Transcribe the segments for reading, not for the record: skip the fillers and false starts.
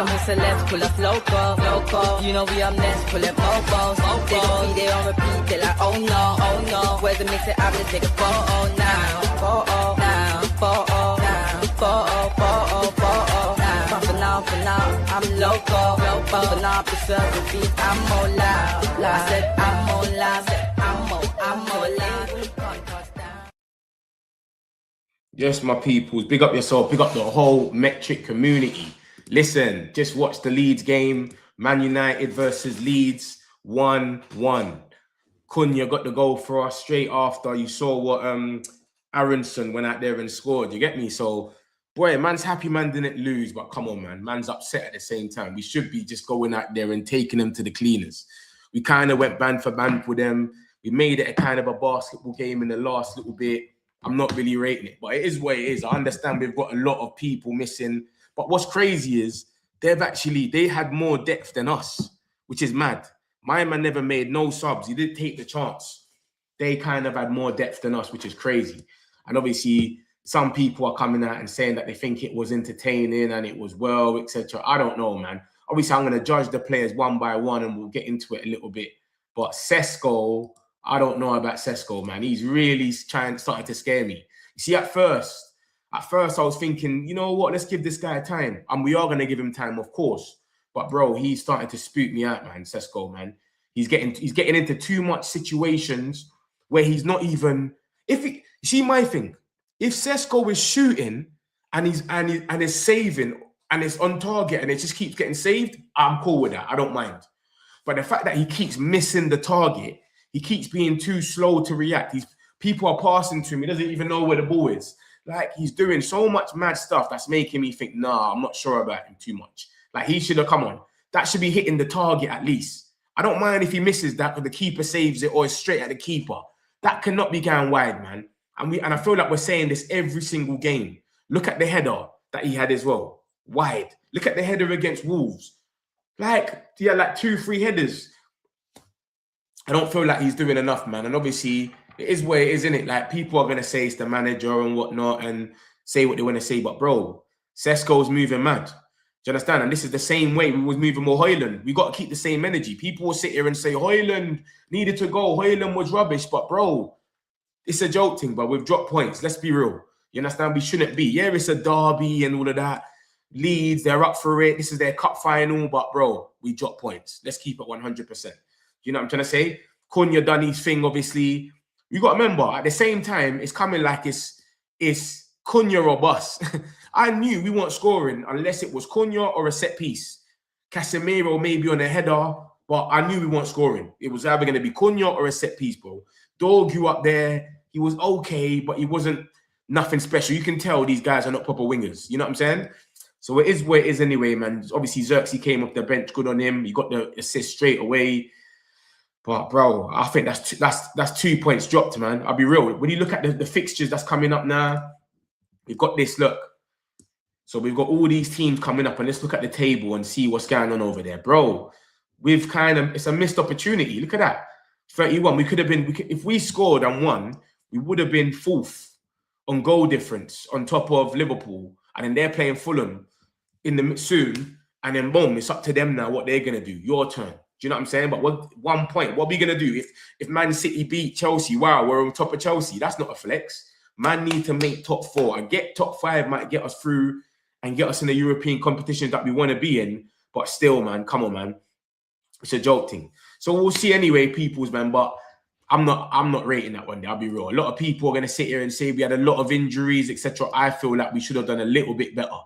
Some celebs pull up loco. You know we up next, pull up mobos. They don't be there on repeat, they're like, oh no. Where's the mix it up, let's take a photo now. Photo now. But for now, I'm loco. But for now, prefer to be, I'm more loud. I said I'm more loud, I'm more loud. Yes, my peoples, big up yourself, big up the whole Metric community. Listen, just watch the Leeds game. Man United versus Leeds, 1-1. Cunha got the goal for us straight after. You saw what Aronson went out there and scored. You get me? So, boy, man's happy man didn't lose, but come on, man. Man's upset at the same time. We should be just going out there and taking them to the cleaners. We kind of went band for band with them. We made it a kind of a basketball game in the last little bit. I'm not really rating it, but it is what it is. I understand we've got a lot of people missing. But what's crazy is they had more depth than us, which is mad. My man never made no subs. He didn't take the chance. They kind of had more depth than us, which is crazy. And obviously, some people are coming out and saying that they think it was entertaining and it was well, etc. I don't know, man. Obviously, I'm going to judge the players one by one and we'll get into it a little bit. But Sesko, I don't know about Sesko, man. He's really starting to scare me. You see, at first I was thinking, you know what? Let's give this guy time. And we are going to give him time, of course. But, bro, he's starting to spook me out, man, Sesko, man. He's getting into too much situations where he's not even... see my thing. If Sesko is shooting and is saving and it's on target and it just keeps getting saved, I'm cool with that. I don't mind. But the fact that he keeps missing the target, he keeps being too slow to react. People are passing to him. He doesn't even know where the ball is. Like, he's doing so much mad stuff that's making me think, nah, I'm not sure about him too much. Like, he should have come on. That should be hitting the target at least. I don't mind if he misses that or the keeper saves it or it's straight at the keeper. That cannot be going wide, man. And I feel like we're saying this every single game. Look at the header that he had as well. Wide. Look at the header against Wolves. Like, he had like 2-3 headers. I don't feel like he's doing enough, man. And obviously, it is what it is, isn't it? Like, people are going to say it's the manager and whatnot and say what they want to say. But, bro, Sesko's moving mad. Do you understand? And this is the same way we was moving with Højlund. We got to keep the same energy. People will sit here and say, Højlund needed to go. Højlund was rubbish. But, bro, it's a joke thing, but we've dropped points. Let's be real. You understand? We shouldn't be. Yeah, it's a derby and all of that. Leeds, they're up for it. This is their cup final. But, bro, we dropped points. Let's keep it 100%. You know what I'm trying to say? Cunha done his thing, obviously. You got to remember, at the same time, it's coming like it's Cunha or bust. I knew we weren't scoring unless it was Cunha or a set piece. Casemiro maybe on a header, but I knew we weren't scoring. It was either going to be Cunha or a set piece, bro. Dorgu up there, he was okay, but he wasn't nothing special. You can tell these guys are not proper wingers. You know what I'm saying? So it is what it is anyway, man. Obviously, Xerxes came off the bench, good on him. He got the assist straight away. But, bro, I think that's 2 points dropped, man. I'll be real. When you look at the fixtures that's coming up now, we've got this, look. So we've got all these teams coming up, and let's look at the table and see what's going on over there. Bro, it's a missed opportunity. Look at that. 31. We could have been, if we scored and won, we would have been 4th on goal difference on top of Liverpool. And then they're playing Fulham soon. And then, boom, it's up to them now what they're going to do. Your turn. Do you know what I'm saying? But 1 point, what are we going to do? If Man City beat Chelsea, wow, we're on top of Chelsea. That's not a flex. Man need to make top 4 and get top 5 might get us through and get us in the European competitions that we want to be in. But still, man, come on, man. It's a joke thing. So we'll see anyway, peoples, man. But I'm not rating that one. I'll be real. A lot of people are going to sit here and say we had a lot of injuries, etc. I feel like we should have done a little bit better.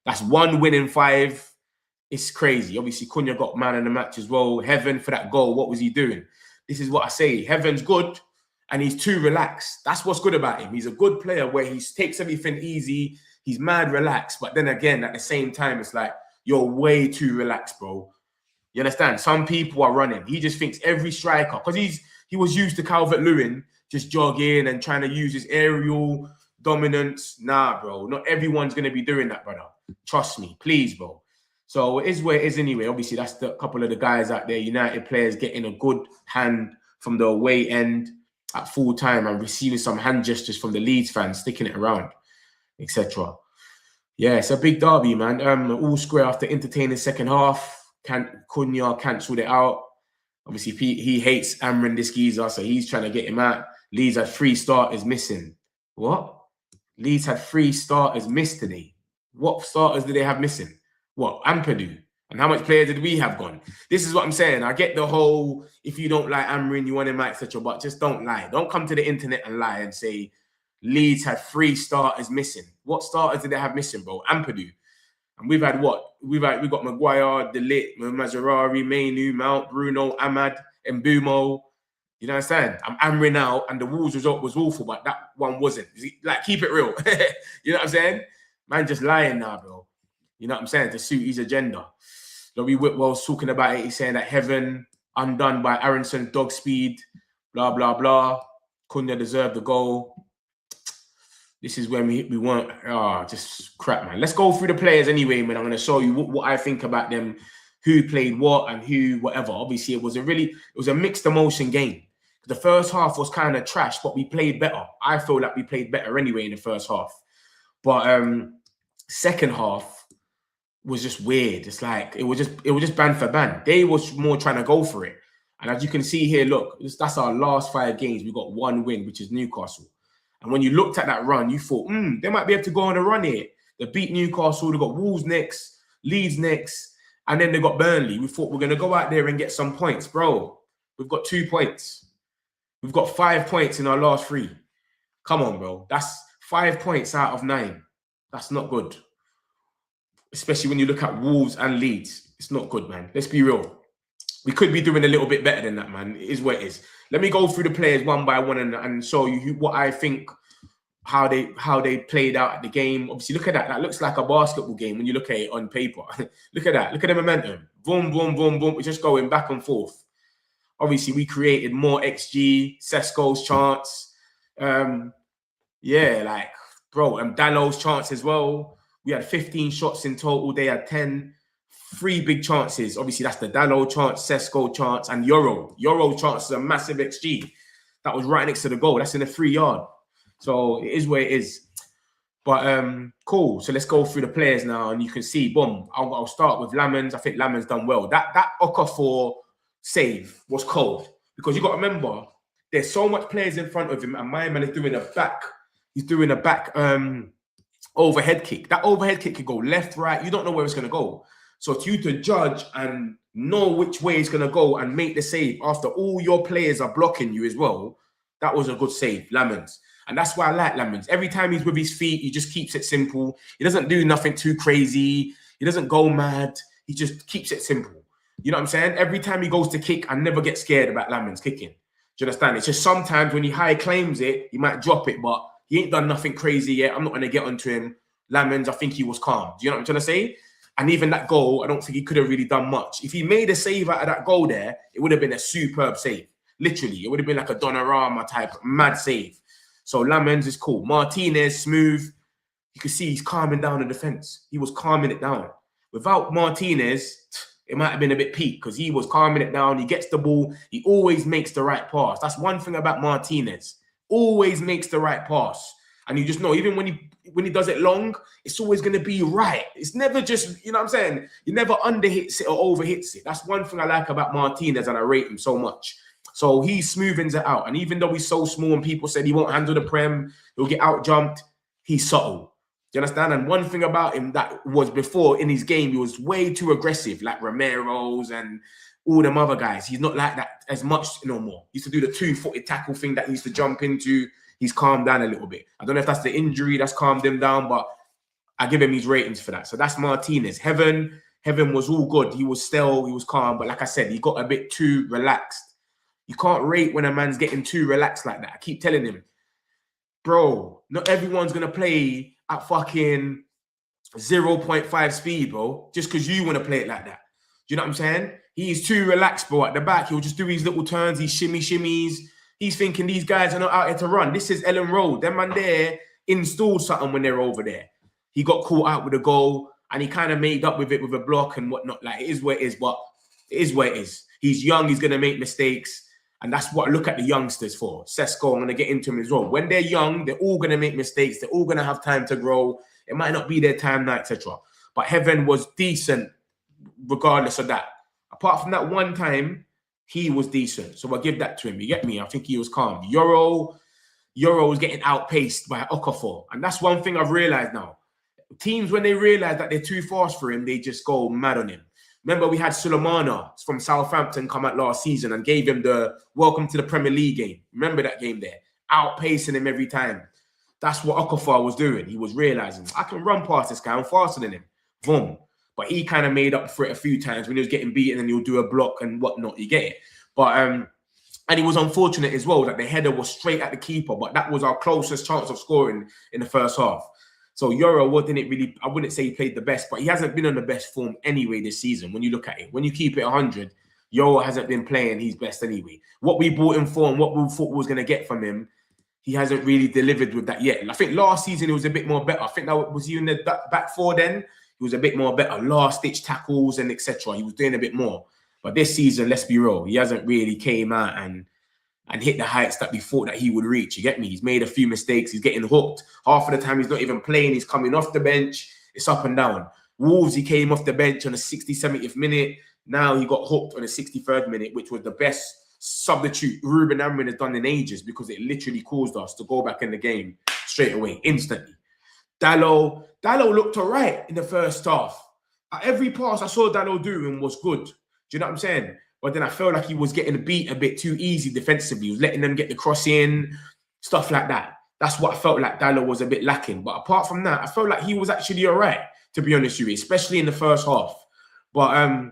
That's 1 win in 5. It's crazy. Obviously, Cunha got man of the match as well. Heaven for that goal. What was he doing? This is what I say. Heaven's good and he's too relaxed. That's what's good about him. He's a good player where he takes everything easy. He's mad relaxed. But then again, at the same time, it's like, you're way too relaxed, bro. You understand? Some people are running. He just thinks every striker, because he was used to Calvert-Lewin just jogging and trying to use his aerial dominance. Nah, bro. Not everyone's going to be doing that, brother. Trust me. Please, bro. So it is where it is anyway. Obviously, that's the couple of the guys out there, United players, getting a good hand from the away end at full time and receiving some hand gestures from the Leeds fans, sticking it around, etc. Yeah, it's a big derby, man. All square after entertaining second half. Cunha cancelled it out. Obviously, he hates Amrin, this geezer, so he's trying to get him out. Leeds had 3 starters missing. What? Leeds had 3 starters missed today. What starters did they have missing? What? Ampadu. And how much players did we have gone? This is what I'm saying. I get the whole, if you don't like Amrin, you want him out, etc. But just don't lie. Don't come to the internet and lie and say Leeds had 3 starters missing. What starters did they have missing, bro? Ampadu. And we've had what? We've got Maguire, De Ligt, Mazarari, Mainu, Mount, Bruno, Ahmad, Mbumo. You know what I'm saying? I'm Amrin out, and the Wolves result was awful, but that one wasn't. Like, keep it real. You know what I'm saying? Man, just lying now, bro. You know what I'm saying? To suit his agenda. Laurie Whitwell's talking about it. He's saying that Heaven undone by Aronson, dog speed, blah, blah, blah. Cunha deserved the goal. This is when we weren't, just crap, man. Let's go through the players anyway, man. I'm going to show you what I think about them, who played what and who whatever. Obviously, it was a mixed emotion game. The first half was kind of trash, but we played better. I feel like we played better anyway in the first half. But second half was just weird. It's like it was just band for band. They was more trying to go for it. And as you can see here, look, that's our last 5 games. We got 1 win, which is Newcastle. And when you looked at that run, you thought, they might be able to go on a run here. They beat Newcastle. They got Wolves next, Leeds next, and then they got Burnley. We thought we're going to go out there and get some points. Bro, we've got 2 points. We've got 5 points in our last 3. Come on, bro. That's 5 points out of 9. That's not good. Especially when you look at Wolves and Leeds. It's not good, man. Let's be real. We could be doing a little bit better than that, man. It is what it is. Let me go through the players one by one and show you what I think, how they played out at the game. Obviously, look at that. That looks like a basketball game when you look at it on paper. Look at that. Look at the momentum. Boom, boom, boom, boom. We're just going back and forth. Obviously, we created more XG, Sesko's chance. Yeah, like, bro, and Dallow's chance as well. We had 15 shots in total. They had 10. 3 big chances. Obviously, that's the Dallo chance, Sesko chance, and Euro. Euro chance is a massive XG. That was right next to the goal. That's in the 3-yard. So it is where it is. But cool. So let's go through the players now, and you can see, boom. I'll start with Lamens. I think Lamens done well. That Okafor save was cold because you got to remember there's so much players in front of him, and my man is doing a back. He's doing a back overhead kick. That overhead kick could go left, right. You don't know where it's going to go. So to you to judge and know which way it's going to go and make the save after all your players are blocking you as well, that was a good save, Lamens. And that's why I like Lamens. Every time he's with his feet, he just keeps it simple. He doesn't do nothing too crazy. He doesn't go mad. He just keeps it simple. You know what I'm saying? Every time he goes to kick, I never get scared about Lamens kicking. Do you understand? It's just sometimes when he high claims it, he might drop it, but he ain't done nothing crazy yet. I'm not going to get onto him. Lamens, I think he was calm. Do you know what I'm trying to say? And even that goal, I don't think he could have really done much. If he made a save out of that goal there, it would have been a superb save. Literally, it would have been like a Donnarumma type mad save. So Lamens is cool. Martinez, smooth. You can see he's calming down the defense. He was calming it down. Without Martinez, it might have been a bit peak because he was calming it down. He gets the ball. He always makes the right pass. That's one thing about Martinez. Always makes the right pass. And you just know, even when he does it long, it's always going to be right. It's never just, you know what I'm saying? He never underhits it or overhits it. That's one thing I like about Martinez, and I rate him so much. So he smoothens it out. And even though he's so small and people said he won't handle the Prem, he'll get out-jumped, he's subtle. Do you understand? And one thing about him that was before in his game, he was way too aggressive, like Romero's and all them other guys. He's not like that as much no more. He used to do the 2-footed tackle thing that he used to jump into. He's calmed down a little bit. I don't know if that's the injury that's calmed him down, but I give him his ratings for that. So that's Martinez. Heaven was all good. He was still, he was calm. But like I said, he got a bit too relaxed. You can't rate when a man's getting too relaxed like that. I keep telling him, bro, not everyone's going to play at fucking 0.5 speed, bro, just because you want to play it like that. Do you know what I'm saying? He's too relaxed, bro. At the back, he'll just do his little turns, his shimmies. He's thinking these guys are not out here to run. This is Ellen Road. Them man there installed something when they're over there. He got caught out with a goal and he kind of made up with it with a block and whatnot. Like, it is what it is, but it is what it is. He's young. He's going to make mistakes. And that's what I look at the youngsters for. Sesko, I'm going to get into him as well. When they're young, they're all going to make mistakes. They're all going to have time to grow. It might not be their time now, etc. But Heaven was decent regardless of that. Apart from that one time, he was decent. So I give that to him. You get me? I think he was calm. Euro was getting outpaced by Okafor. And that's one thing I've realized now. Teams, when they realize that they're too fast for him, they just go mad on him. Remember, we had Sulemana from Southampton come out last season and gave him the welcome to the Premier League game. Remember that game there? Outpacing him every time. That's what Okafor was doing. He was realizing, I can run past this guy. I'm faster than him. Boom. But he kind of made up for it a few times when he was getting beaten and he'll do a block and whatnot. You get it? But, and he was unfortunate as well that the header was straight at the keeper, but that was our closest chance of scoring in the first half. So Euro didn't really, I wouldn't say he played the best, but he hasn't been on the best form anyway this season when you look at it. When you keep it 100, Euro hasn't been playing his best anyway. What we bought him for and what we thought we was going to get from him, he hasn't really delivered with that yet. I think last season he was a bit more better. I think that was he in the back four then. He was a bit more better, last-ditch tackles and etc. He was doing a bit more. But this season, let's be real, he hasn't really came out and hit the heights that we thought that he would reach. You get me? He's made a few mistakes. He's getting hooked. Half of the time, he's not even playing. He's coming off the bench. It's up and down. Wolves, he came off the bench on the 60th, 70th minute. Now he got hooked on the 63rd minute, which was the best substitute Ruben Amorim has done in ages because it literally caused us to go back in the game straight away, instantly. Dalot looked all right in the first half. Every pass I saw Dalot doing was good. Do you know what I'm saying? But then I felt like he was getting beat a bit too easy defensively. He was letting them get the cross in, stuff like that. That's what I felt like Dalot was a bit lacking. But apart from that, I felt like he was actually all right, to be honest with you, especially in the first half. But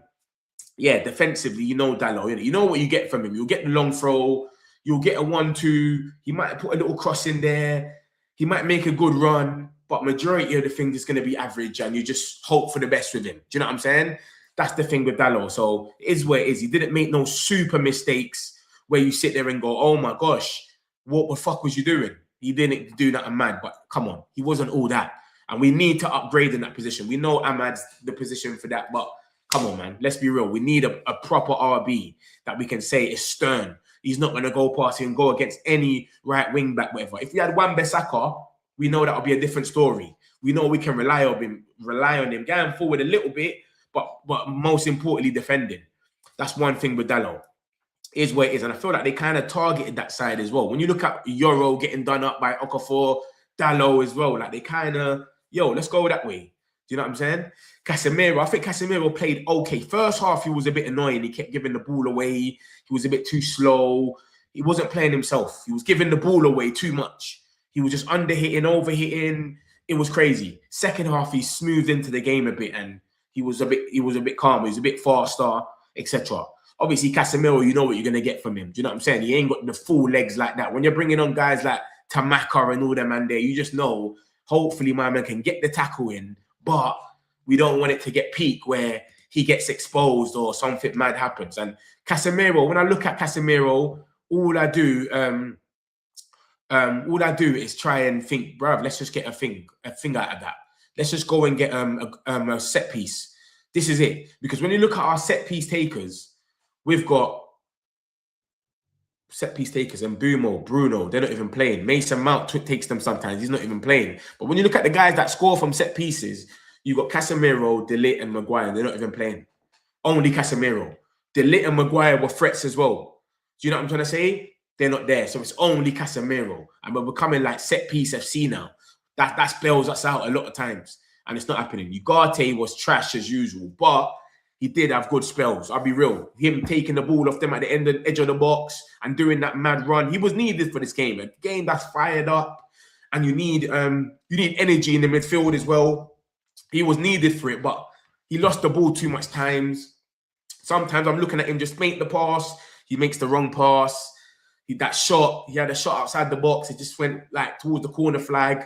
yeah, defensively, you know Dalot, you know what you get from him. You'll get the long throw. You'll get a 1-2. He might put a little cross in there. He might make a good run. But majority of the things is going to be average and you just hope for the best with him. Do you know what I'm saying? That's the thing with Dalot. So it is where it is. He didn't make no super mistakes where you sit there and go, oh my gosh, what the fuck was you doing? He didn't do that mad, but come on, he wasn't all that. And we need to upgrade in that position. We know Ahmad's the position for that, but come on, man, let's be real. We need a proper RB that we can say is stern. He's not going to go past and go against any right wing back, whatever. If we had Wan-Bissaka, we know that'll be a different story. We know we can rely on him going forward a little bit, but most importantly, defending. That's one thing with Dalot. Is where it is. And I feel like they kind of targeted that side as well. When you look at Euro getting done up by Okafor, Dalot as well, like they kind of, let's go that way. Do you know what I'm saying? Casemiro, I think Casemiro played okay. First half, he was a bit annoying. He kept giving the ball away. He was a bit too slow. He wasn't playing himself. He was giving the ball away too much. He was just underhitting, overhitting. It was crazy. Second half, he smoothed into the game a bit and he was a bit calmer. He was a bit faster, etc. Obviously, Casemiro, you know what you're going to get from him. Do you know what I'm saying? He ain't got the full legs like that. When you're bringing on guys like Tamaka and all them man there, you just know, hopefully my man can get the tackle in, but we don't want it to get peak where he gets exposed or something mad happens. And Casemiro, when I look at Casemiro, all I do is try and think, bruv, let's just get a thing out of that. Let's just go and get a set piece. This is it. Because when you look at our set piece takers, we've got set piece takers and Bruno, they're not even playing. Mason Mount takes them sometimes. He's not even playing. But when you look at the guys that score from set pieces, you've got Casemiro, De Ligt and Maguire. They're not even playing. Only Casemiro. De Ligt and Maguire were threats as well. Do you know what I'm trying to say? They're not there. So it's only Casemiro. And we're becoming like set piece FC now. That spells us out a lot of times. And it's not happening. Ugarte was trash as usual. But he did have good spells. I'll be real. Him taking the ball off them at the edge of the box and doing that mad run. He was needed for this game. A game that's fired up. And you need energy in the midfield as well. He was needed for it. But he lost the ball too much times. Sometimes I'm looking at him just make the pass. He makes the wrong pass. He had a shot outside the box. It just went like towards the corner flag.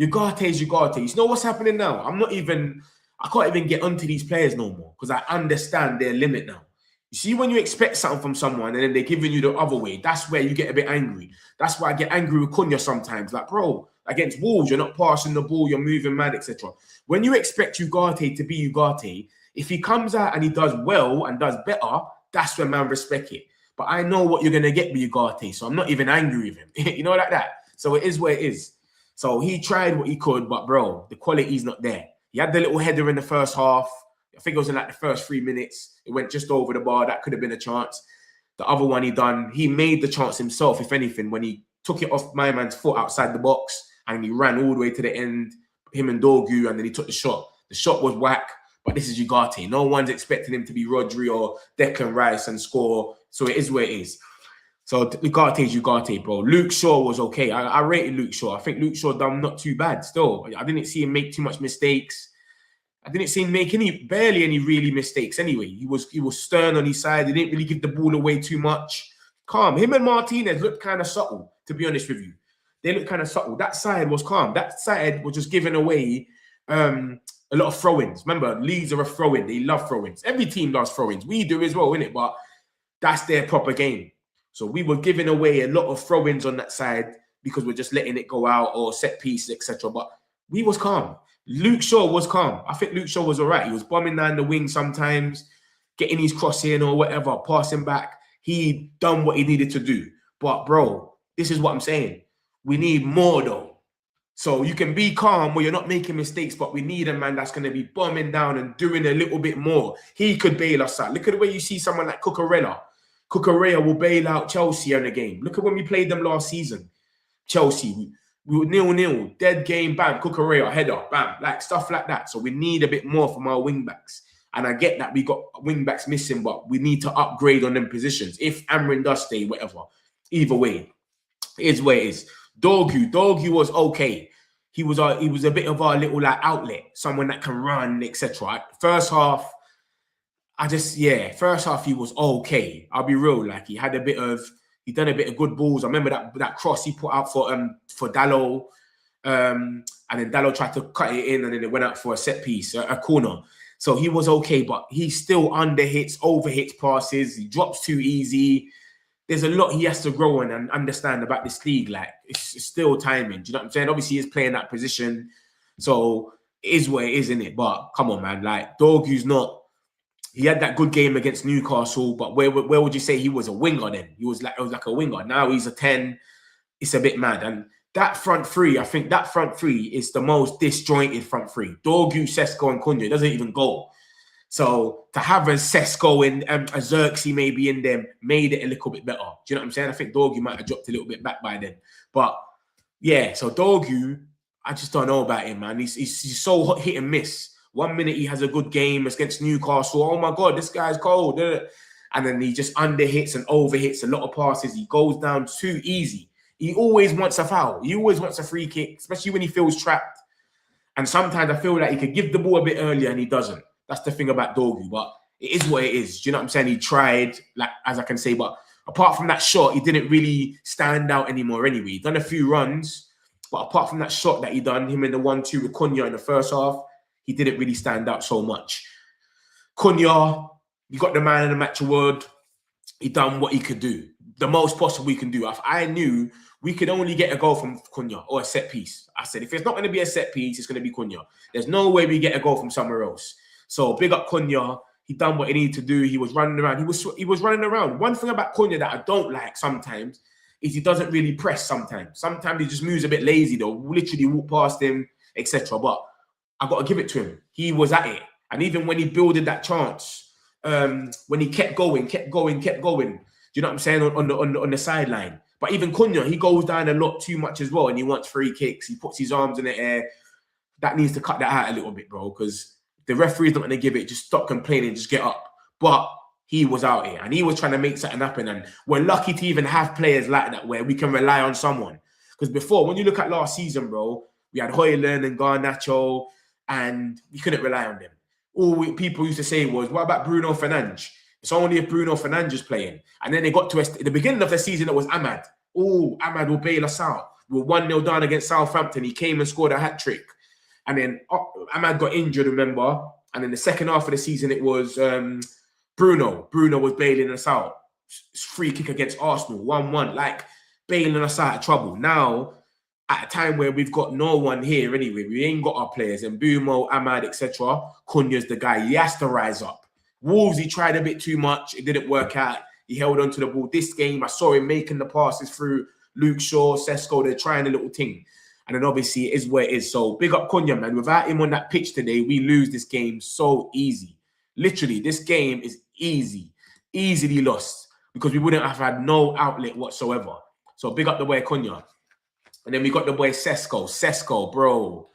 Ugarte's Ugarte. You know what's happening now? I can't even get onto these players no more because I understand their limit now. You see, when you expect something from someone and then they're giving you the other way, that's where you get a bit angry. That's why I get angry with Cunha sometimes. Like, bro, against Wolves, you're not passing the ball, you're moving mad, etc. When you expect Ugarte to be Ugarte, if he comes out and he does well and does better, that's when man respect it. But I know what you're going to get with Ugarte, so I'm not even angry with him. You know, like that. So it is where it is. So he tried what he could, but bro, the quality's not there. He had the little header in the first half. I think it was in like the first 3 minutes. It went just over the bar. That could have been a chance. The other one he made the chance himself, if anything, when he took it off my man's foot outside the box and he ran all the way to the end, him and Dorgu, and then he took the shot. The shot was whack, but this is Ugarte. No one's expecting him to be Rodri or Declan Rice and score. So it is where it is. So Ugarte is Ugarte, bro. Luke Shaw was okay. I rated Luke Shaw. I think Luke Shaw done not too bad still. I didn't see him make too much mistakes. I didn't see him make barely any really mistakes anyway. He was stern on his side. He didn't really give the ball away too much. Calm. Him and Martinez looked kind of subtle, to be honest with you. They looked kind of subtle. That side was calm. That side was just giving away a lot of throw-ins. Remember, Leeds are a throw-in. They love throw-ins. Every team loves throw-ins. We do as well, innit? But that's their proper game. So we were giving away a lot of throw-ins on that side because we're just letting it go out or set pieces, etc. But we was calm. Luke Shaw was calm. I think Luke Shaw was all right. He was bombing down the wing sometimes, getting his cross in or whatever, passing back. He done what he needed to do. But, bro, this is what I'm saying. We need more, though. So you can be calm where you're not making mistakes, but we need a man that's going to be bombing down and doing a little bit more. He could bail us out. Look at the way you see someone like Cucurella. Cucurella will bail out Chelsea in a game. Look at when we played them last season. Chelsea, we were 0-0, dead game, bam, Cucurella, header, bam, like stuff like that. So we need a bit more from our wing-backs. And I get that we got wing-backs missing, but we need to upgrade on them positions. If Amrin does stay, whatever. Either way, it is where it is. Dorgu was okay. He was a bit of our little like outlet, someone that can run, etc. First half, first half he was okay. I'll be real, like he done a bit of good balls. I remember that cross he put out for Dallo, and then Dallo tried to cut it in, and then it went out for a set piece, a corner. So he was okay, but he still underhits, overhits passes. He drops too easy. There's a lot he has to grow on and understand about this league. Like it's still timing. Do you know what I'm saying? Obviously, he's playing that position, so it is what it is, isn't it? But come on, man. Like Dorgu's not. He had that good game against Newcastle, but where would you say he was a winger then? It was like a winger. Now he's a 10. It's a bit mad. And that front three, I think that front three is the most disjointed front three. Dorgu, Sesko, and Cunha doesn't even go. So to have a Sesko and a Xerxes maybe in them made it a little bit better. Do you know what I'm saying? I think Dorgu might have dropped a little bit back by then. But yeah, so Dorgu, I just don't know about him, man. He's so hit and miss. 1 minute he has a good game against Newcastle. Oh my God, this guy's cold. And then he just underhits and overhits a lot of passes. He goes down too easy. He always wants a foul. He always wants a free kick, especially when he feels trapped. And sometimes I feel like he could give the ball a bit earlier and he doesn't. That's the thing about Dorgu. But it is what it is. Do you know what I'm saying? He tried, like as I can say, but apart from that shot, he didn't really stand out anymore anyway. He done a few runs, but apart from that shot that he done, him in the 1-2 with Cunha in the first half, he didn't really stand out so much. Cunha, you got the man in the match award. He done what he could do. The most possible he can do. I knew we could only get a goal from Cunha or a set piece. I said, if it's not going to be a set piece, it's going to be Cunha. There's no way we get a goal from somewhere else. So big up Cunha. He done what he needed to do. He was running around. He was running around. One thing about Cunha that I don't like sometimes is he doesn't really press sometimes. Sometimes he just moves a bit lazy though. Literally walk past him, etc. But I got to give it to him. He was at it. And even when he builded that chance, when he kept going. Do you know what I'm saying? On the sideline. But even Cunha, he goes down a lot too much as well. And he wants free kicks. He puts his arms in the air. That needs to cut that out a little bit, bro. Because the referee's not going to give it. Just stop complaining. Just get up. But he was out here. And he was trying to make something happen. And we're lucky to even have players like that where we can rely on someone. Because before, when you look at last season, bro, we had Højlund and Garnacho. And we couldn't rely on them. All people used to say was, what about Bruno Fernandes? It's only if Bruno Fernandes is playing. And then they got to the beginning of the season, it was Ahmad. Oh, Ahmad will bail us out. We were 1-0 down against Southampton. He came and scored a hat-trick. And then Ahmad got injured, remember? And then the second half of the season, it was Bruno. Bruno was bailing us out. Free kick against Arsenal, 1-1. Like, bailing us out of trouble. Now, at a time where we've got no one here anyway, we ain't got our players, and Mbumo, Ahmad, etc. Cunha's the guy. He has to rise up. Wolves, he tried a bit too much. It didn't work out. He held on to the ball. This game, I saw him making the passes through Luke Shaw, Sesko. They're trying a little thing. And then obviously it is where it is. So big up Cunha, man. Without him on that pitch today, we lose this game so easy. Literally, this game is easily lost because we wouldn't have had no outlet whatsoever. So big up the boy Cunha. And then we got the boy Sesko. Sesko, bro.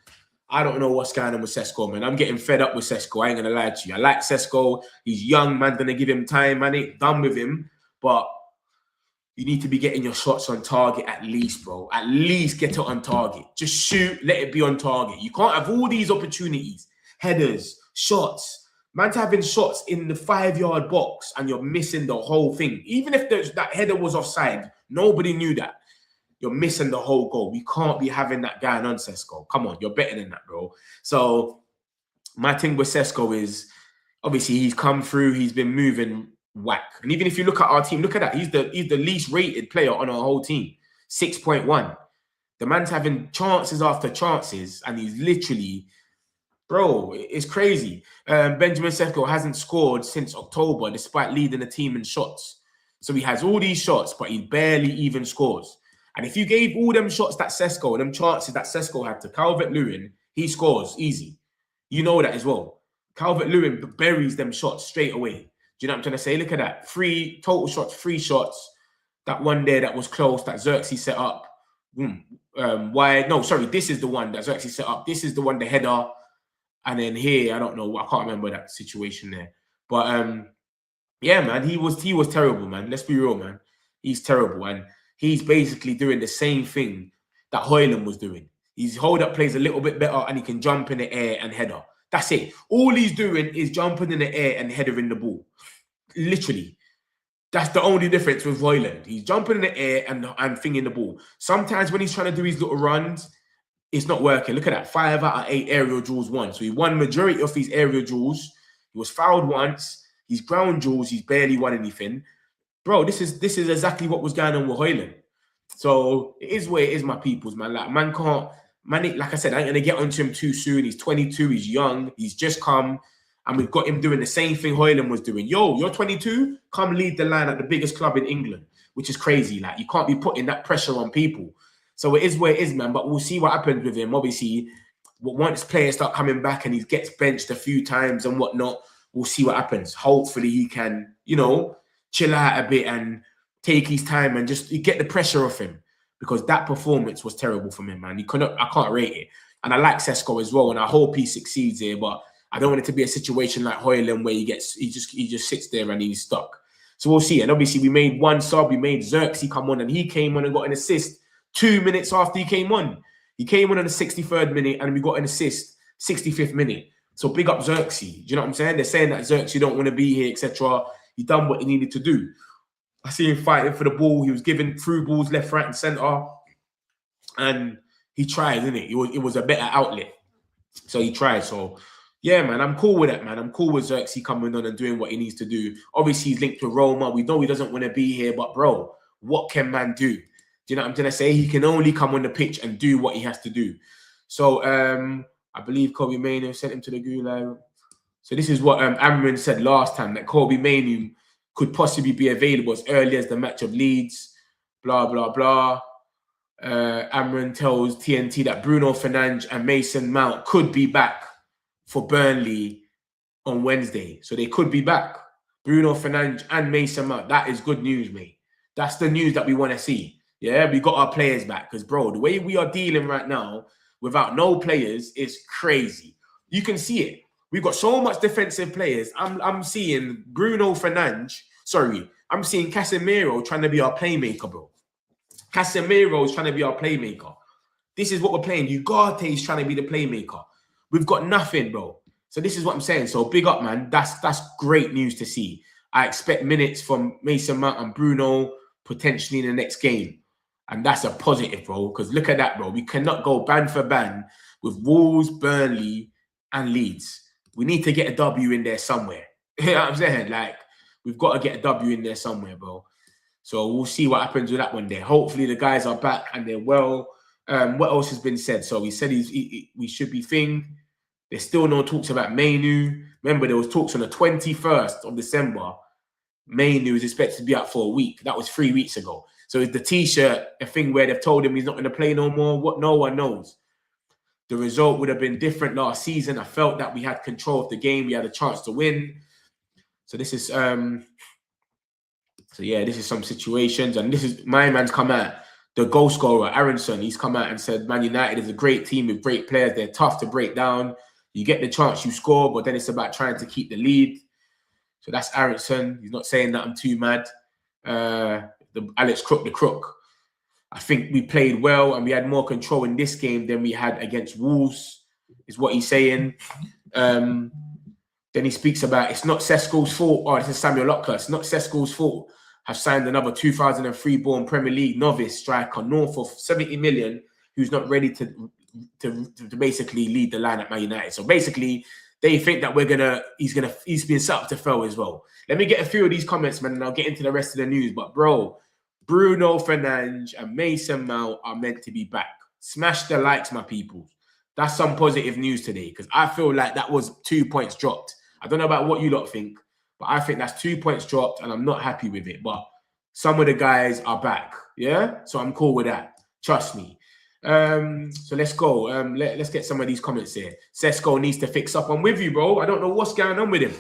I don't know what's going on with Sesko, man. I'm getting fed up with Sesko. I ain't going to lie to you. I like Sesko. He's young, man. Going to give him time. Man, ain't done with him. But you need to be getting your shots on target at least, bro. At least get it on target. Just shoot. Let it be on target. You can't have all these opportunities. Headers, shots. Man's having shots in the 5-yard box and you're missing the whole thing. Even if that header was offside, nobody knew that. You're missing the whole goal. We can't be having that guy on Sesko. Come on, you're better than that, bro. So my thing with Sesko is, obviously, he's come through. He's been moving whack. And even if you look at our team, look at that. He's the least rated player on our whole team. 6.1. The man's having chances after chances, and he's literally, bro, it's crazy. Benjamin Sesko hasn't scored since October, despite leading the team in shots. So he has all these shots, but he barely even scores. And if you gave all them shots that Sesko, them chances that Sesko had to Calvert-Lewin, he scores easy. You know that as well. Calvert-Lewin buries them shots straight away. Do you know what I'm trying to say? Look at that. 3 total shots, 3 shots. That one there that was close, that Xerxes set up. Why? No, sorry. This is the one that Xerxes set up. This is the one, the header. And then here, I don't know. I can't remember that situation there. But yeah, man, he was terrible, man. Let's be real, man. He's terrible. And he's basically doing the same thing that Højlund was doing. His hold-up plays a little bit better and he can jump in the air and header. That's it. All he's doing is jumping in the air and headering the ball. Literally. That's the only difference with Højlund. He's jumping in the air and finging the ball. Sometimes when he's trying to do his little runs, it's not working. Look at that. 5 out of 8 aerial duels won. So he won majority of his aerial duels. He was fouled once. His ground duels, he's barely won anything. Bro, this is exactly what was going on with Højlund. So it is where it is, my peoples, man. Like, man can't, man, like I said, I ain't gonna get onto him too soon. He's 22, he's young, he's just come, and we've got him doing the same thing Højlund was doing. Yo, you're 22, come lead the line at the biggest club in England, which is crazy. Like, you can't be putting that pressure on people. So it is where it is, man. But we'll see what happens with him. Obviously, once players start coming back and he gets benched a few times and whatnot, we'll see what happens. Hopefully he can, you know, chill out a bit and take his time and just get the pressure off him, because that performance was terrible from him, man. I can't rate it. And I like Sesko as well, and I hope he succeeds here, but I don't want it to be a situation like Højlund where he just sits there and he's stuck. So we'll see. And obviously we made one sub, we made Xerxes come on, and he came on and got an assist 2 minutes after he came on. He came on the 63rd minute and we got an assist 65th minute. So big up Xerxes. Do you know what I'm saying? They're saying that Xerxes don't want to be here, etc. He done what he needed to do. I see him fighting for the ball. He was giving through balls left, right, and centre. And he tried, didn't it? It was a better outlet. So he tried. So, yeah, man, I'm cool with that, man. I'm cool with Xerxes coming on and doing what he needs to do. Obviously, he's linked to Roma. We know he doesn't want to be here. But, bro, what can man do? Do you know what I'm trying to say? He can only come on the pitch and do what he has to do. So, I believe Kobe Mainoo sent him to the Gulag. So this is what Amrin said last time, that Kobe Mainoo could possibly be available as early as the match of Leeds, blah, blah, blah. Amrin tells TNT that Bruno Fernandes and Mason Mount could be back for Burnley on Wednesday. So they could be back. Bruno Fernandes and Mason Mount. That is good news, mate. That's the news that we want to see. Yeah, we got our players back. Because, bro, the way we are dealing right now without no players is crazy. You can see it. We've got so much defensive players. I'm seeing Bruno Fernandes. Sorry, I'm seeing Casemiro trying to be our playmaker, bro. Casemiro is trying to be our playmaker. This is what we're playing. Ugarte is trying to be the playmaker. We've got nothing, bro. So this is what I'm saying. So big up, man. That's great news to see. I expect minutes from Mason Mount and Bruno potentially in the next game. And that's a positive, bro. Because look at that, bro. We cannot go band for band with Wolves, Burnley, and Leeds. We need to get a W in there somewhere. You know what I'm saying? Like, we've got to get a W in there somewhere, bro. So we'll see what happens with that one there. Hopefully the guys are back and they're well. What else has been said? So he said we should be thing. There's still no talks about Mainoo. Remember, there was talks on the 21st of December. Mainoo is expected to be out for a week. That was 3 weeks ago. So is the T-shirt a thing where they've told him he's not going to play no more? What? No one knows. The result would have been different last season. I felt that we had control of the game. We had a chance to win. So this is this is some situations. And this is my man's come out. The goal scorer, Aronson, he's come out and said Man United is a great team with great players. They're tough to break down. You get the chance, you score, but then it's about trying to keep the lead. So that's Aronson. He's not saying that I'm too mad. The Alex Crook, the Crook. I think we played well and we had more control in this game than we had against Wolves, is what he's saying. Then he speaks about it's not Sesco's fault. Oh, this is Samuel Lockler. It's not Sesco's fault. Have signed another 2003 born Premier League novice striker north of 70 million who's not ready to basically lead the line at Man United. So basically, they think that he's been set up to fail as well. Let me get a few of these comments, man, and I'll get into the rest of the news. But bro, Bruno Fernandes and Mason Mount are meant to be back. Smash the likes, my people. That's some positive news today because I feel like that was 2 points dropped. I don't know about what you lot think, but I think that's 2 points dropped and I'm not happy with it. But some of the guys are back, yeah? So I'm cool with that. Trust me. So let's go. Let's get some of these comments here. Sesko needs to fix up. I'm with you, bro. I don't know what's going on with him.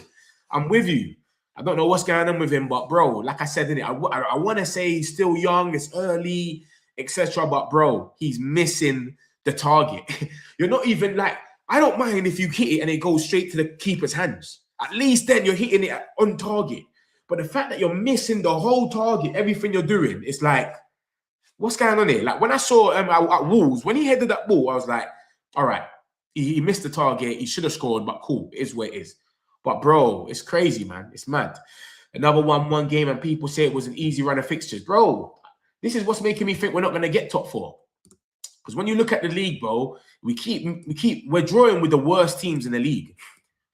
I'm with you. I don't know what's going on with him, but bro, like I said, I want to say he's still young, it's early, etc. But bro, he's missing the target. You're not even like, I don't mind if you hit it and it goes straight to the keeper's hands. At least then you're hitting it on target. But the fact that you're missing the whole target, everything you're doing, it's like, what's going on here? Like when I saw at Wolves, when he headed that ball, I was like, all right, he missed the target. He should have scored, but cool, it is what it is. But bro, it's crazy, man. It's mad. Another 1-1 game and people say it was an easy run of fixtures. Bro, this is what's making me think we're not going to get top 4. Because when you look at the league, bro, we're drawing with the worst teams in the league.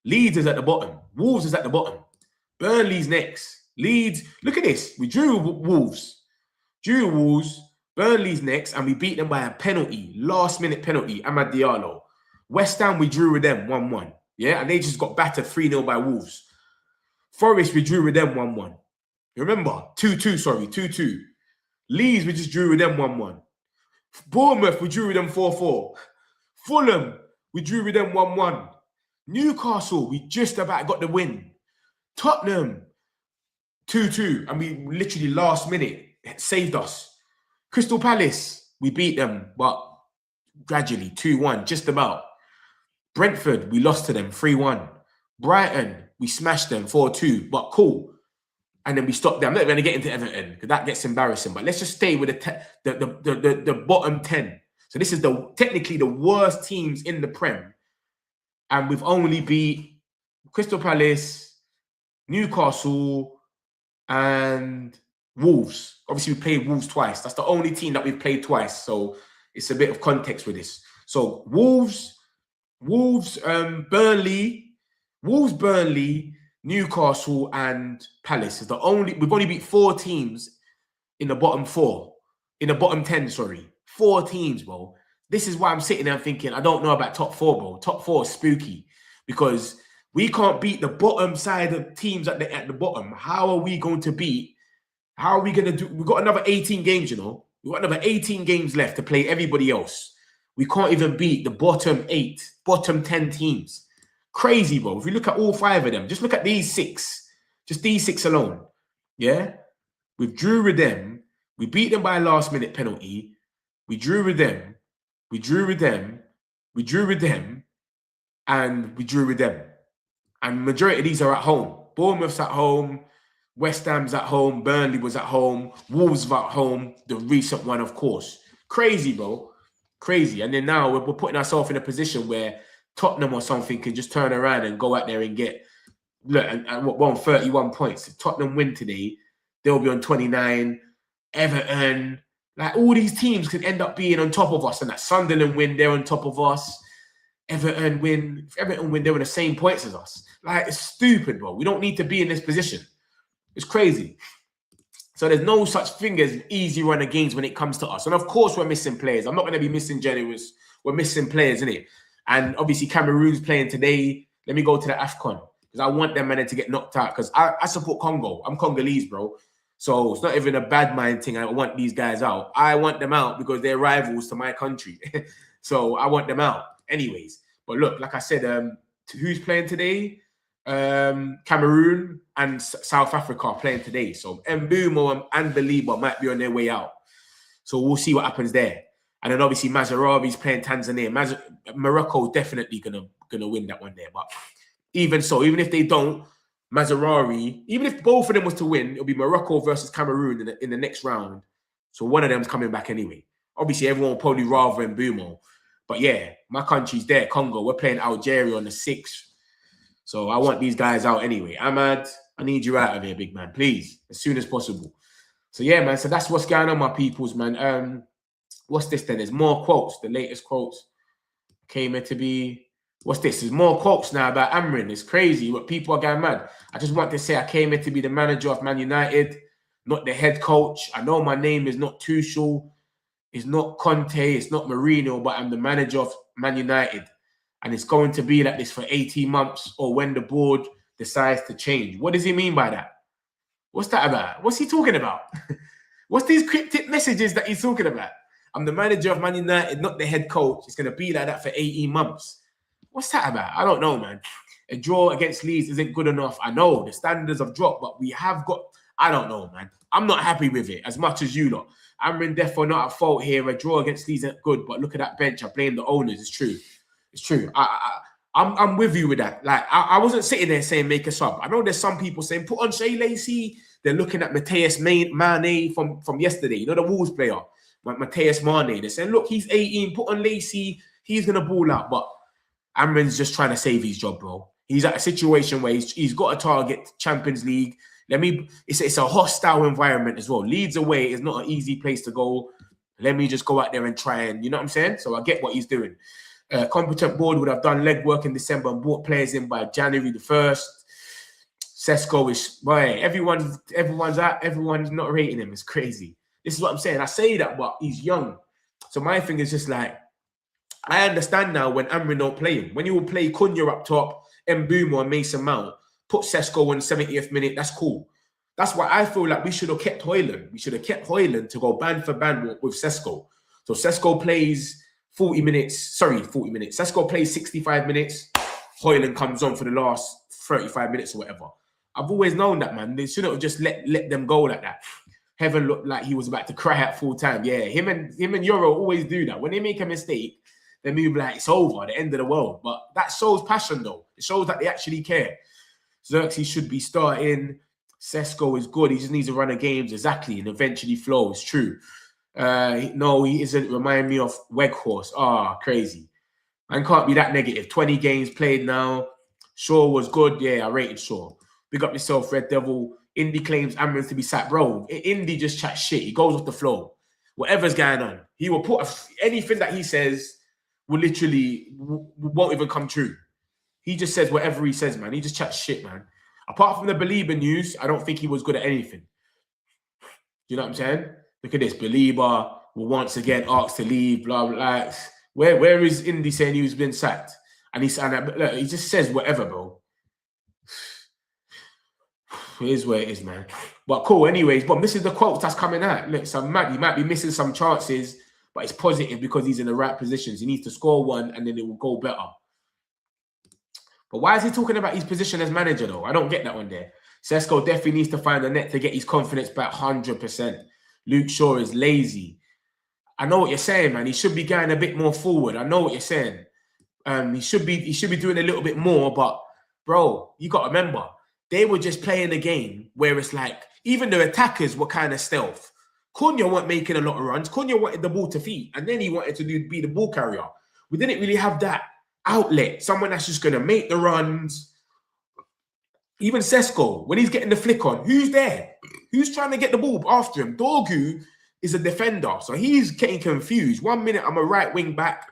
Leeds is at the bottom. Wolves is at the bottom. Burnley's next. Leeds, look at this. We drew Wolves. Burnley's next, and we beat them by a penalty. Last-minute penalty, Amad Diallo. West Ham, we drew with them 1-1. Yeah, and they just got battered 3-0 by Wolves. Forest, we drew with them 1-1. Remember? 2-2. Leeds, we just drew with them 1-1. Bournemouth, we drew with them 4-4. Fulham, we drew with them 1-1. Newcastle, we just about got the win. Tottenham, 2-2. And we literally last minute saved us. Crystal Palace, we beat them, but gradually 2-1, just about. Brentford, we lost to them 3-1. Brighton, we smashed them 4-2, but cool. And then we stopped them. I'm not going to get into Everton because that gets embarrassing. But let's just stay with the bottom 10. So this is technically the worst teams in the Prem. And we've only beat Crystal Palace, Newcastle, and Wolves. Obviously, we played Wolves twice. That's the only team that we've played twice. So it's a bit of context with this. So Wolves, Burnley, Newcastle, and Palace is we've only beat 4 teams in the bottom 4. In the bottom 10, sorry. 4 teams, bro. This is why I'm sitting there thinking, I don't know about top 4, bro. Top 4 is spooky because we can't beat the bottom side of teams at the bottom. How are we going to beat? How are we going to do? We've got another 18 games, you know. We've got another 18 games left to play everybody else. We can't even beat the bottom 8, bottom 10 teams. Crazy, bro. If you look at all 5 of them, just look at these 6. Just these 6 alone. Yeah? We drew with them. We beat them by a last-minute penalty. We drew with them. We drew with them. We drew with them. And we drew with them. And majority of these are at home. Bournemouth's at home. West Ham's at home. Burnley was at home. Wolves were at home. The recent one, of course. Crazy, bro. Crazy. And then now we're putting ourselves in a position where Tottenham or something can just turn around and go out there and get, look, and we're on 31 points. If Tottenham win today, they'll be on 29. Everton, like all these teams could end up being on top of us. And that Sunderland win, they're on top of us. Everton win. If Everton win, they're on the same points as us. Like, it's stupid, bro. We don't need to be in this position. It's crazy. So there's no such thing as easy run of games when it comes to us. And of course, we're missing players. I'm not going to be missing generous. We're missing players, innit? And obviously, Cameroon's playing today. Let me go to the AFCON because I want them men to get knocked out because I support Congo. I'm Congolese, bro. So it's not even a bad mind thing. I want these guys out. I want them out because they're rivals to my country. So I want them out anyways. But look, like I said, who's playing today? Cameroon and South Africa are playing today. So Mbumo and Belieber might be on their way out. So we'll see what happens there. And then obviously Mazarawi's playing Tanzania. Morocco's definitely gonna win that one there. But even so, even if they don't, Mazarawi, even if both of them was to win, it'll be Morocco versus Cameroon in the next round. So one of them's coming back anyway. Obviously, everyone will probably rather Mbumo. But yeah, my country's there, Congo. We're playing Algeria on the 6th. So I want these guys out anyway. Ahmad, I need you out of here, big man. Please, as soon as possible. So yeah, man. So that's what's going on, my peoples, man. What's this then? There's more quotes. The latest quotes came in to be... What's this? There's more quotes now about Amrin. It's crazy. What people are going mad. I just want to say I came here to be the manager of Man United, not the head coach. I know my name is not Tuchel. It's not Conte. It's not Mourinho, but I'm the manager of Man United. And it's going to be like this for 18 months or when the board decides to change. What does he mean by that? What's that about? What's he talking about? What's these cryptic messages that he's talking about? I'm the manager of Man United, not the head coach. It's going to be like that for 18 months. What's that about? I don't know, man. A draw against Leeds isn't good enough. I know the standards have dropped, but we have got... I don't know, man. I'm not happy with it as much as you lot. Amrin defo not at fault here. A draw against Leeds isn't good, but look at that bench. I blame the owners. It's true. It's true. I'm with you with that. Like, I wasn't sitting there saying make a sub. I know there's some people saying put on Shea Lacey. They're looking at Mateus Mane from yesterday. You know, the Wolves player, Mateus Mane. They're saying, look, he's 18. Put on Lacey. He's going to ball out. But Amrin's just trying to save his job, bro. He's at a situation where he's got a target Champions League. It's a hostile environment as well. Leeds away is not an easy place to go. Let me just go out there and try and, you know what I'm saying? So I get what he's doing. Competent board would have done legwork in December and brought players in by January the 1st. Sesko is, boy, everyone's not rating him. It's crazy. This is what I'm saying. I say that, but he's young. So my thing is just like, I understand now when Amrin don't play him. When you will play Cunha up top, Mbumo and Mason Mount, put Sesko in 70th minute, that's cool. That's why I feel like we should have kept Højlund. We should have kept Højlund to go band for band with Sesko. So Sesko plays 40 minutes. Sesko plays 65 minutes. Højlund comes on for the last 35 minutes or whatever. I've always known that, man. They shouldn't have just let them go like that. Heaven looked like he was about to cry at full time. Yeah, him and Euro always do that. When they make a mistake, they move like it's over, the end of the world. But that shows passion, though. It shows that they actually care. Xerxes should be starting. Sesko is good. He just needs to run the games exactly and eventually flow. It's true. No, he isn't. Remind me of Weghorst. Crazy. Man can't be that negative. 20 games played now. Shaw was good. Yeah, I rated Shaw. Big up yourself, Red Devil. Indy claims Amrin to be sacked. Bro, Indy just chats shit. He goes off the flow. Whatever's going on. He will put anything that he says will literally won't even come true. He just says whatever he says, man. He just chats shit, man. Apart from the Belieber news, I don't think he was good at anything. You know what I'm saying? Look at this. Belieber will once again asked to leave, blah, blah. Where is Indy saying he's been sacked? And he just says whatever, bro. It is where it is, man. But cool, anyways. But this is the quotes that's coming out. Look, he might be missing some chances, but it's positive because he's in the right positions. He needs to score one and then it will go better. But why is he talking about his position as manager, though? I don't get that one there. Sesko definitely needs to find the net to get his confidence back 100%. Luke Shaw is lazy. I know what you're saying, man. He should be going a bit more forward. I know what you're saying. He should be doing a little bit more, but, bro, you got to remember, they were just playing a game where it's like, even the attackers were kind of stealth. Cunha weren't making a lot of runs. Cunha wanted the ball to feet, and then he wanted to be the ball carrier. We didn't really have that outlet. Someone that's just going to make the runs. Even Sesko, when he's getting the flick on, who's there? Who's trying to get the ball after him? Dorgu is a defender, so he's getting confused. 1 minute, I'm a right wing back.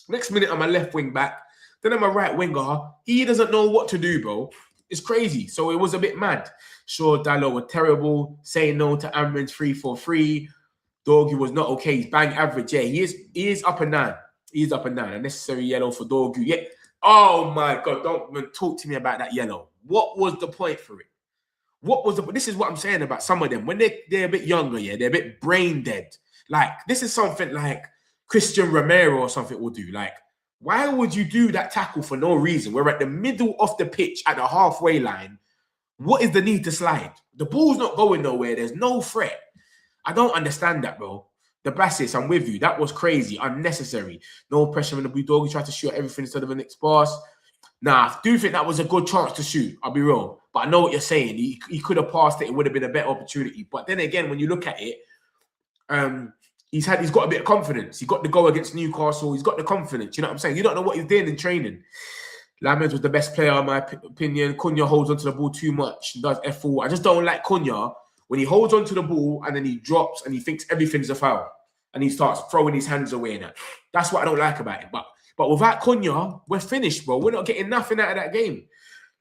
Next minute, I'm a left wing back. Then I'm a right winger. He doesn't know what to do, bro. It's crazy. So it was a bit mad. Sure, Dalot were terrible. Saying no to Amrin's 3-4-3. Dorgu was not okay. He's bang average. Yeah, he is up and down. He's up and down. A necessary yellow for Dorgu. Yeah. Oh, my God. Don't even talk to me about that yellow. What was the point for it? What was the, this is what I'm saying about some of them. When they're a bit younger, yeah, they're a bit brain dead. Like, this is something like Christian Romero or something will do. Like, why would you do that tackle for no reason? We're at the middle of the pitch at the halfway line. What is the need to slide? The ball's not going nowhere. There's no threat. I don't understand that, bro. The Bassets, I'm with you. That was crazy, unnecessary. No pressure on the blue dog. He tried to shoot everything instead of an next pass. Nah, I do think that was a good chance to shoot. I'll be real. But I know what you're saying. He could have passed it. It would have been a better opportunity. But then again, when you look at it, he's got a bit of confidence. He got the goal against Newcastle. He's got the confidence. You know what I'm saying? You don't know what he's doing in training. Lamens was the best player, in my opinion. Cunha holds onto the ball too much. He does F4. I just don't like Cunha when he holds onto the ball and then he drops and he thinks everything's a foul. And he starts throwing his hands away and that. That's what I don't like about it. But without Cunha, we're finished, bro. We're not getting nothing out of that game.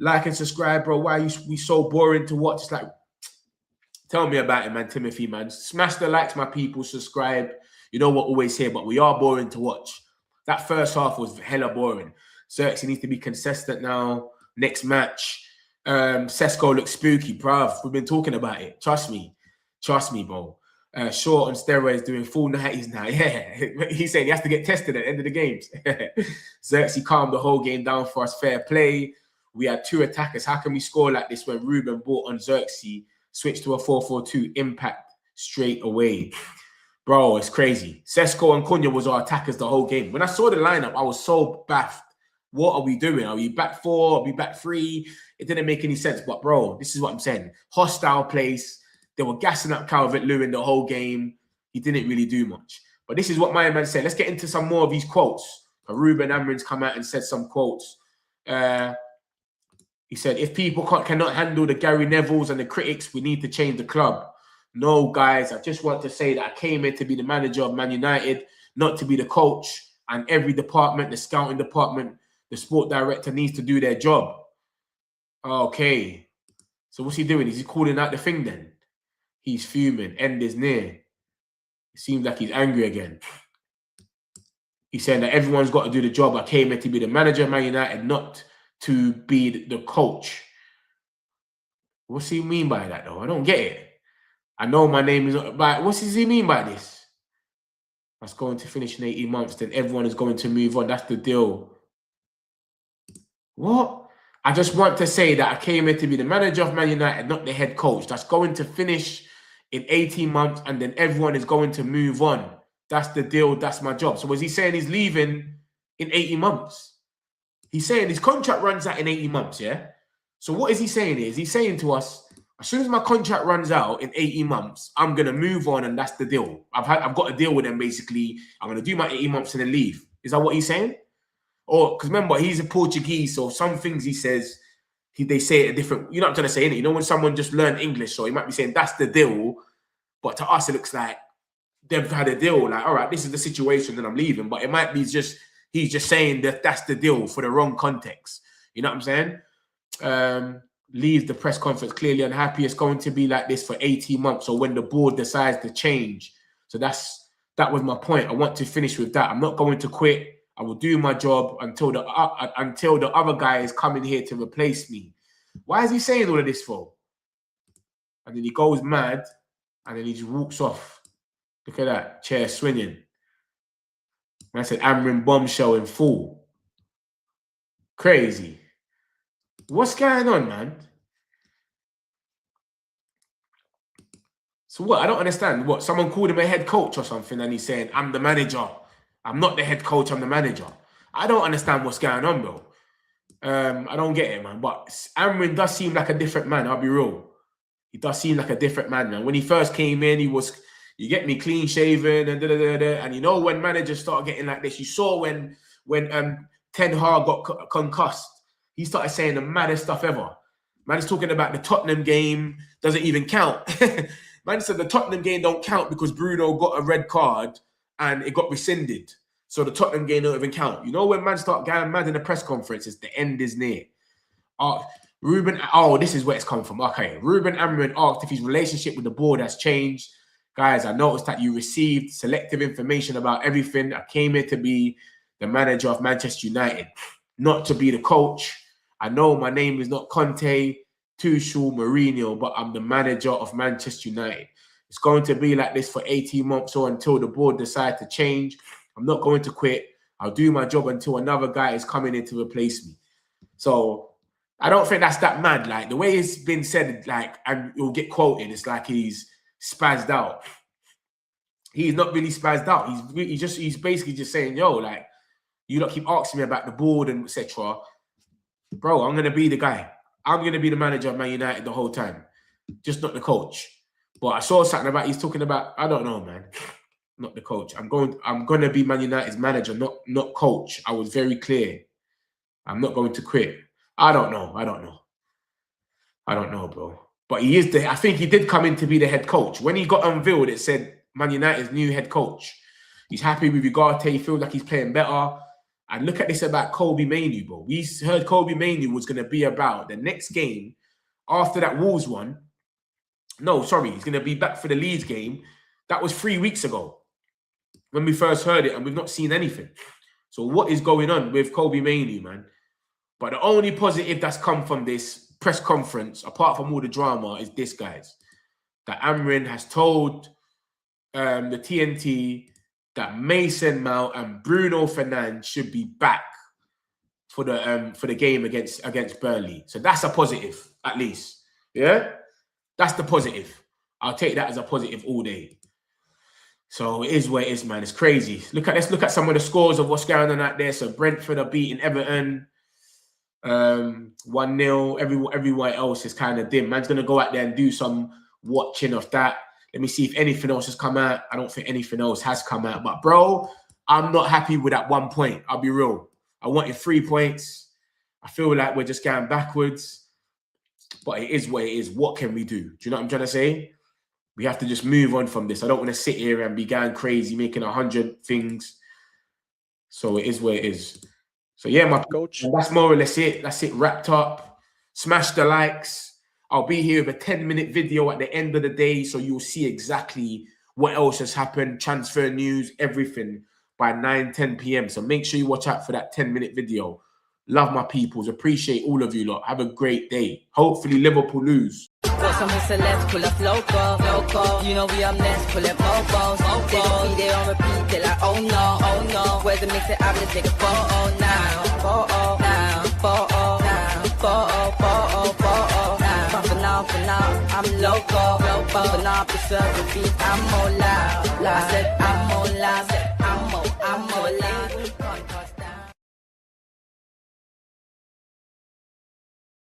Like and subscribe, bro. Why are we so boring to watch? It's like, tell me about it, man, Timothy, man. Smash the likes, my people. Subscribe. You know what, always here, but we are boring to watch. That first half was hella boring. Xerxes needs to be consistent now. Next match. Sesko looks spooky, bruv. We've been talking about it. Trust me. Trust me, bro. Short on steroids doing full 90s now. Yeah. He's saying he has to get tested at the end of the games. Xerxes calmed the whole game down for us. Fair play. We had 2 attackers. How can we score like this when Ruben bought on Xerxes? Switch to a 4-4-2. Impact straight away. Bro, it's crazy. Sesko and Cunha was our attackers the whole game. When I saw the lineup, I was so baffed. What are we doing? Are we back 4? Are we back 3? It didn't make any sense. But, bro, this is what I'm saying. Hostile place. They were gassing up Calvert-Lewin the whole game. He didn't really do much. But this is what my man said. Let's get into some more of these quotes. Ruben Amorim's come out and said some quotes. He said, if people cannot handle the Gary Nevilles and the critics, we need to change the club. No, guys, I just want to say that I came here to be the manager of Man United, not to be the coach. And every department, the scouting department, the sport director needs to do their job. Okay. So what's he doing? Is he calling out the thing then? He's fuming. End is near. It seems like he's angry again. He's saying that everyone's got to do the job. I came here to be the manager of Man United, not to be the coach. What's he mean by that, though? I don't get it. I know my name is not... But what does he mean by this? That's going to finish in 18 months. Then everyone is going to move on. That's the deal. What? I just want to say that I came here to be the manager of Man United, not the head coach. That's going to finish in 18 months, and then everyone is going to move on. That's the deal. That's my job. So was he saying he's leaving in 18 months? He's saying his contract runs out in 18 months, yeah? So what is he saying is he's saying to us, as soon as my contract runs out in 18 months, I'm going to move on, and that's the deal. I've got a deal with them, basically. I'm going to do my 18 months and then leave. Is that what he's saying? Or, because remember, he's a Portuguese, so some things he says, they say it a different... You know what I'm trying to say, innit? You know when someone just learned English, so he might be saying, that's the deal, but to us, it looks like they've had a deal. Like, all right, this is the situation, then I'm leaving. But it might be just... He's just saying that that's the deal for the wrong context. You know what I'm saying? Leave the press conference clearly unhappy. It's going to be like this for 18 months or when the board decides to change. So that was my point. I want to finish with that. I'm not going to quit. I will do my job until the other guy is coming here to replace me. Why is he saying all of this for? And then he goes mad and then he just walks off. Look at that. Chair swinging. I said, Amorim bombshell in full. Crazy. What's going on, man? So what? I don't understand. What? Someone called him a head coach or something and he's saying, I'm the manager. I'm not the head coach, I'm the manager. I don't understand what's going on, bro. I don't get it, man. But Amorim does seem like a different man, I'll be real. He does seem like a different man, man. When he first came in, he was... You get me clean shaven and and you know when managers start getting like this, you saw when Ten Hag got concussed, he started saying the maddest stuff ever. Man is talking about the Tottenham game doesn't even count. Man said the Tottenham game don't count because Bruno got a red card and it got rescinded. So the Tottenham game don't even count. You know when man start going mad in the press conferences, the end is near. This is where it's come from. Okay, Ruben Amorim asked if his relationship with the board has changed. Guys, I noticed that you received selective information about everything. I came here to be the manager of Manchester United, not to be the coach. I know my name is not Conte. Tuchel, Mourinho, but I'm the manager of Manchester United. It's going to be like this for 18 months or until the board decide to change. I'm not going to quit. I'll do my job until another guy is coming in to replace me. So I don't think that's that mad. Like the way it's been said, like, and you'll get quoted, it's like he's spazzed out. He's not really spazzed out. He's basically just saying, yo, like, you lot keep asking me about the board and etc. Bro, I'm gonna be the guy. I'm gonna be the manager of Man United the whole time, just not the coach. But I saw something about he's talking about. I don't know, man. Not the coach. I'm gonna be Man United's manager, not coach. I was very clear. I'm not going to quit. I don't know, bro. But he is I think he did come in to be the head coach. When he got unveiled, it said Man United's new head coach. He's happy with Ugarte. He feels like he's playing better. And look at this about Kobe Mainoo, bro. We heard Kobe Mainoo was going to be about the next game after that Wolves one. No, sorry. He's going to be back for the Leeds game. That was 3 weeks ago when we first heard it, and we've not seen anything. So what is going on with Kobe Mainoo, man? But the only positive that's come from this press conference, apart from all the drama, is this, guys. That Amrin has told the TNT that Mason Mount and Bruno Fernandes should be back for the game against Burnley. So that's a positive, at least. Yeah? That's the positive. I'll take that as a positive all day. So it is what it is, man. It's crazy. Let's look at some of the scores of what's going on out there. So Brentford are beating Everton 1-0. Everywhere else is kind of dim. Man's going to go out there and do some watching of that. Let me see if anything else has come out. I don't think anything else has come out. But, bro, I'm not happy with that 1 point. I'll be real. I wanted 3 points. I feel like we're just going backwards. But it is what it is. What can we do? Do you know what I'm trying to say? We have to just move on from this. I don't want to sit here and be going crazy, making 100 things. So it is what it is. So, yeah, my coach. That's more or less it. That's it wrapped up. Smash the likes. I'll be here with a 10-minute video at the end of the day, so you'll see exactly what else has happened, transfer news, everything by 9, 10 p.m. So make sure you watch out for that 10-minute video. Love my peoples. Appreciate all of you lot. Have a great day. Hopefully Liverpool lose. Got some celebs pull up local. You know we up next, pull up bobos. They gon' be there on repeat, they're like, oh no. Where's the mix it up, let's take a photo now. For now, I'm local. For now, preserve the beat, I'm more loud. I said I'm more loud, I'm more loud.